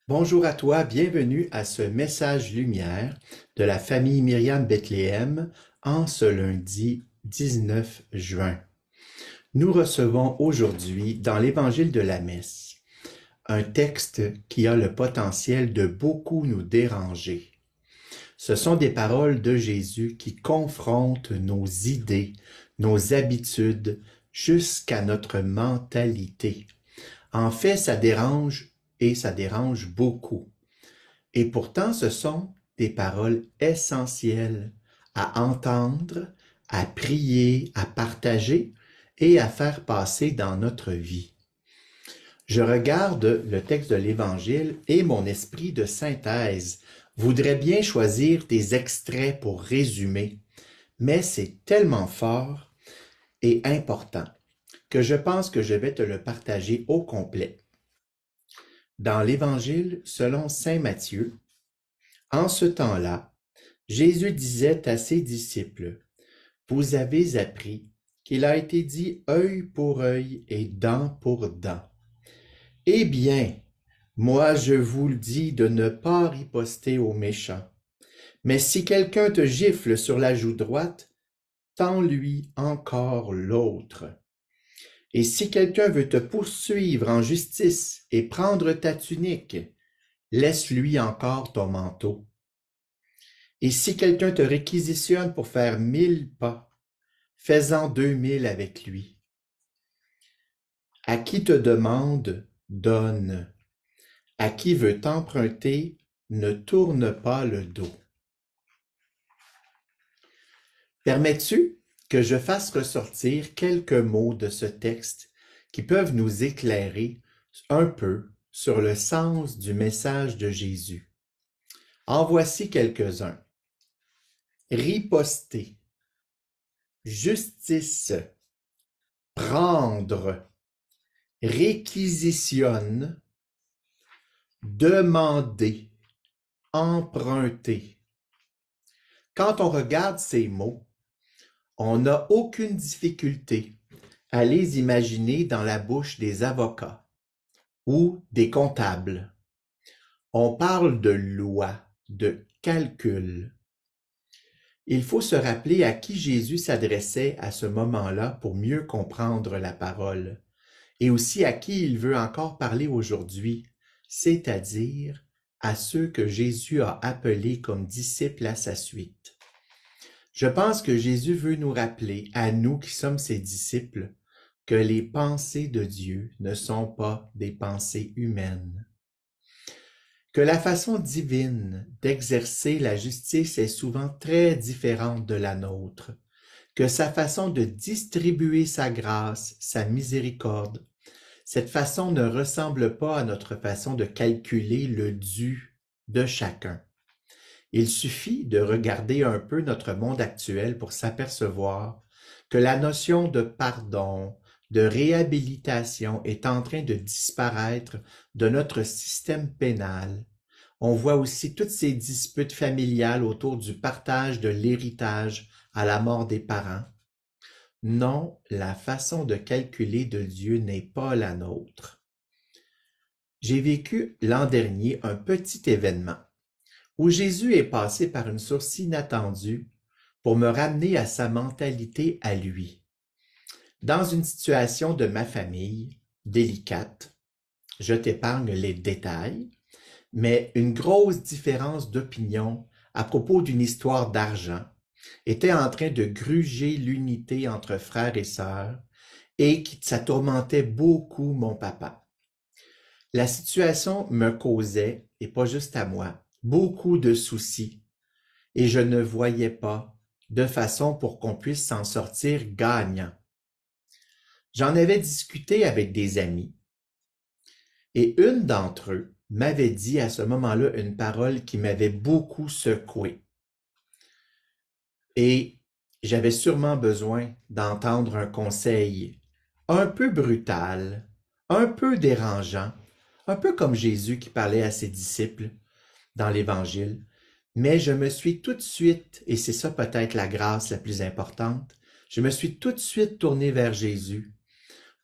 Bonjour à toi, bienvenue à ce message lumière de la famille Myriam Bethléem en ce lundi 19 juin. Nous recevons aujourd'hui dans l'évangile de la messe un texte qui a le potentiel de beaucoup nous déranger. Ce sont des paroles de Jésus qui confrontent nos idées, nos habitudes, jusqu'à notre mentalité. En fait, ça dérange et ça dérange beaucoup. Et pourtant, ce sont des paroles essentielles à entendre, à prier, à partager et à faire passer dans notre vie. Je regarde le texte de l'Évangile et mon esprit de synthèse voudrait bien choisir des extraits pour résumer, mais c'est tellement fort et important que je pense que je vais te le partager au complet. Dans l'Évangile selon saint Matthieu, en ce temps-là, Jésus disait à ses disciples, « Vous avez appris qu'il a été dit œil pour œil et dent pour dent. Eh bien, moi je vous le dis de ne pas riposter aux méchants. Mais si quelqu'un te gifle sur la joue droite, tends-lui encore l'autre. Et si quelqu'un veut te poursuivre en justice et prendre ta tunique, laisse-lui encore ton manteau. Et si quelqu'un te réquisitionne pour faire 1000 pas, fais-en 2000 avec lui. À qui te demande, donne. À qui veut t'emprunter, ne tourne pas le dos. » Permets-tu que je fasse ressortir quelques mots de ce texte qui peuvent nous éclairer un peu sur le sens du message de Jésus? En voici quelques-uns. Riposter, justice, prendre, réquisitionne, demander, emprunter. Quand on regarde ces mots, on n'a aucune difficulté à les imaginer dans la bouche des avocats ou des comptables. On parle de loi, de calcul. Il faut se rappeler à qui Jésus s'adressait à ce moment-là pour mieux comprendre la parole, et aussi à qui il veut encore parler aujourd'hui, c'est-à-dire à ceux que Jésus a appelés comme disciples à sa suite. Je pense que Jésus veut nous rappeler, à nous qui sommes ses disciples, que les pensées de Dieu ne sont pas des pensées humaines, que la façon divine d'exercer la justice est souvent très différente de la nôtre, que sa façon de distribuer sa grâce, sa miséricorde, cette façon ne ressemble pas à notre façon de calculer le dû de chacun. Il suffit de regarder un peu notre monde actuel pour s'apercevoir que la notion de pardon, de réhabilitation est en train de disparaître de notre système pénal. On voit aussi toutes ces disputes familiales autour du partage de l'héritage à la mort des parents. Non, la façon de calculer de Dieu n'est pas la nôtre. J'ai vécu l'an dernier un petit événement où Jésus est passé par une source inattendue pour me ramener à sa mentalité à lui. Dans une situation de ma famille délicate, je t'épargne les détails, mais une grosse différence d'opinion à propos d'une histoire d'argent était en train de gruger l'unité entre frères et sœurs et ça tourmentait beaucoup mon papa. La situation me causait, et pas juste à moi, beaucoup de soucis et je ne voyais pas de façon pour qu'on puisse s'en sortir gagnant. J'en avais discuté avec des amis et une d'entre eux m'avait dit à ce moment-là une parole qui m'avait beaucoup secoué. Et j'avais sûrement besoin d'entendre un conseil un peu brutal, un peu dérangeant, un peu comme Jésus qui parlait à ses disciples dans l'Évangile. Mais je me suis tout de suite, et c'est ça peut-être la grâce la plus importante, je me suis tout de suite tourné vers Jésus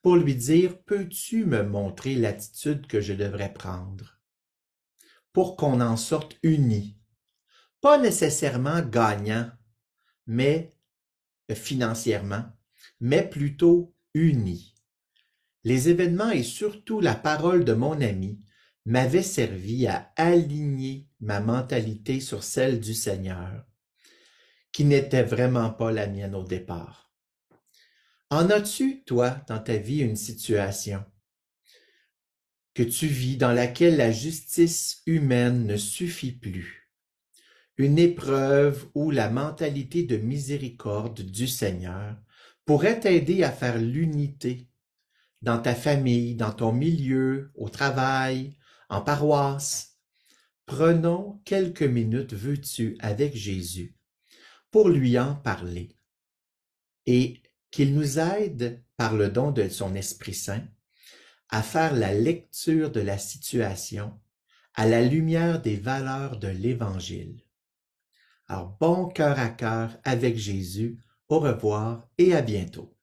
pour lui dire, peux-tu me montrer l'attitude que je devrais prendre? pour qu'on en sorte unis. Pas nécessairement gagnant, mais financièrement, mais plutôt unis. Les événements et surtout la parole de mon ami m'avaient servi à aligner ma mentalité sur celle du Seigneur, qui n'était vraiment pas la mienne au départ. En as-tu, toi, dans ta vie, une situation que tu vis dans laquelle la justice humaine ne suffit plus? Une épreuve où la mentalité de miséricorde du Seigneur pourrait t'aider à faire l'unité dans ta famille, dans ton milieu, au travail, en paroisse. Prenons quelques minutes, veux-tu, avec Jésus pour lui en parler et qu'il nous aide par le don de son Esprit Saint à faire la lecture de la situation à la lumière des valeurs de l'Évangile. Alors, bon cœur à cœur avec Jésus. Au revoir et à bientôt.